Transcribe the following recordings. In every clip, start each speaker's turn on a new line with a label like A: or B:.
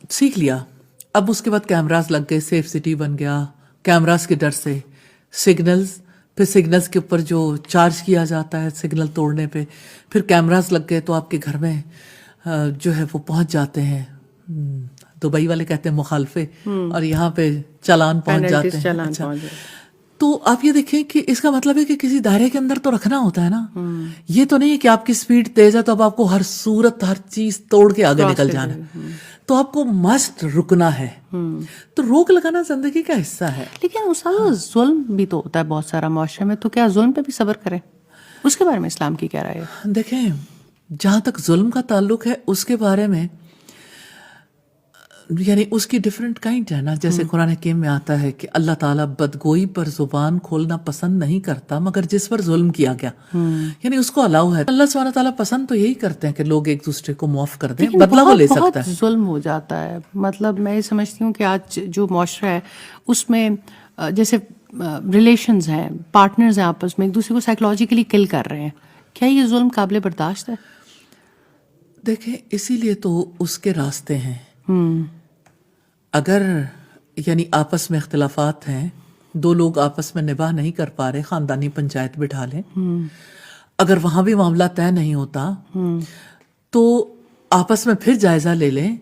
A: सीख लिया. अब उसके बाद कैमरास लग गए, सेफ सिटी बन गया कैमरास के डर से. सिग्नल्स, फिर सिग्नल्स के ऊपर जो चार्ज किया जाता है सिग्नल तोड़ने पे, फिर कैमरास लग गए तो आपके घर में जो है वो पहुंच जाते हैं. दुबई वाले कहते हैं मुखालफे, और यहाँ पे चालान पहुंच जाते हैं. अच्छा, तो आप ये देखें कि इसका मतलब है कि किसी दायरे के अंदर तो रखना होता है ना. ये तो नहीं है कि आपकी स्पीड तेज है तो अब आपको हर सूरत हर चीज तोड़ के आगे निकल जाना है. तो आपको मस्ट रुकना है. तो रोक लगाना जिंदगी का हिस्सा है.
B: लेकिन उसका जुल्म भी तो होता है बहुत सारा माशरे में, तो क्या जुल्म पे भी सब्र करें? उसके बारे में इस्लाम की क्या राय है?
A: देखें, जहां तक जुल्म का ताल्लुक है उसके बारे में यानी उसकी डिफरेंट काइंड है ना. जैसे कुरान हकीम में आता है कि अल्लाह ताला बदगोई पर जुबान खोलना पसंद नहीं करता मगर जिस पर जुल्म किया गया, यानी उसको अलाउ है. अल्लाह सुब्हानहू तआला पसंद तो यही करते हैं कि लोग एक दूसरे को माफ कर दें, बदला वो ले सकता है.
B: जुल्म हो जाता है. मतलब मैं ये समझती हूँ कि आज जो मुआशरा है उसमें जैसे रिलेशंस हैं, पार्टनर्स हैं, आपस में एक दूसरे को साइकोलॉजिकली किल कर रहे हैं. क्या ये जुल्म काबिल बर्दाश्त है?
A: देखें, इसीलिए तो उसके रास्ते हैं. अगर यानी आपस में इख्तिलाफात हैं, दो लोग आपस में निभाह नहीं कर पा रहे, खानदानी पंचायत बिठा लें. अगर वहां भी मामला तय नहीं होता तो आपस में फिर जायजा ले लें.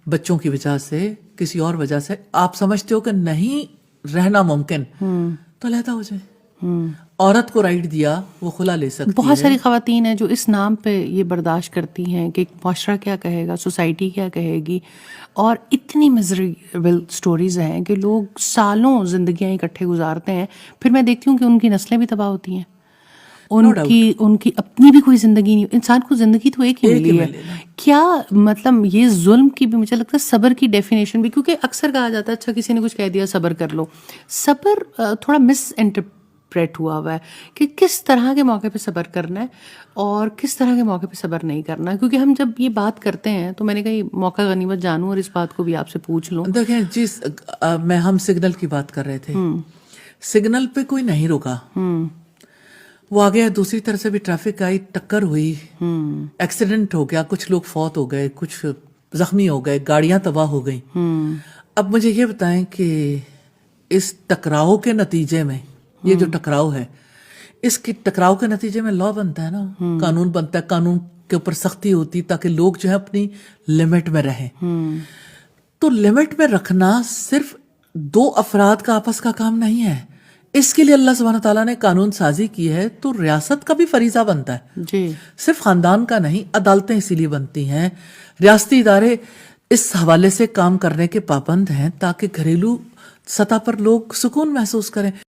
A: बच्चों की वजह से, किसी और वजह से आप समझते हो कि नहीं रहना मुमकिन, तो अलहदा हो जाए. औरत को राइट दिया, वो खुला ले सकती है.
B: बहुत सारी खवातीन हैं जो इस नाम पे ये बर्दाश्त करती हैं कि मुआशरा क्या कहेगा, सोसाइटी क्या कहेगी, और इतनी मिजरेबल स्टोरीज हैं कि लोग सालों जिंदगियां इकट्ठे गुजारते हैं, फिर मैं देखती हूँ कि उनकी नस्लें भी तबाह होती हैं. उनकी अपनी भी कोई जिंदगी नहीं. इंसान को जिंदगी तो एक ही मिली है. क्या मतलब ये जुल्म की भी मुझे लगता है सब्र की डेफिनेशन भी, क्योंकि अक्सर कहा जाता है अच्छा किसी ने कुछ कह दिया सब्र कर लो. सब्र थोड़ा मिस इंटरप्रेट हुआ है कि किस तरह के मौके पे सब्र करना है और किस तरह के मौके पे सब्र नहीं करना. क्योंकि हम जब ये बात करते हैं तो मैंने कहा मौका गनीमत जानूं और इस बात को भी आपसे पूछ लूं.
A: देखें हम सिग्नल की बात कर रहे थे. सिग्नल पे कोई नहीं रुका, वो आ गया. दूसरी तरफ से भी ट्रैफिक आई, टक्कर हुई, एक्सीडेंट हो गया, कुछ लोग फौत हो गए, कुछ जख्मी हो गए, गाड़ियां तबाह हो गई. अब मुझे ये बताएं कि इस टकराव के नतीजे में, ये जो टकराव है, इसके टकराव के नतीजे में लॉ बनता है ना, कानून बनता है. कानून के ऊपर सख्ती होती ताकि लोग जो है अपनी लिमिट में रहें. तो लिमिट में रखना सिर्फ दो अफराद का आपस का काम नहीं है. इसके लिए अल्लाह सुब्हानहू तआला ने कानून साजी की है, तो रियासत का भी फरीजा बनता है
B: जी.
A: सिर्फ खानदान का नहीं. अदालतें इसीलिए बनती हैं, रियासती इदारे इस हवाले से काम करने के पाबंद हैं ताकि घरेलू सतह पर लोग सुकून महसूस करें.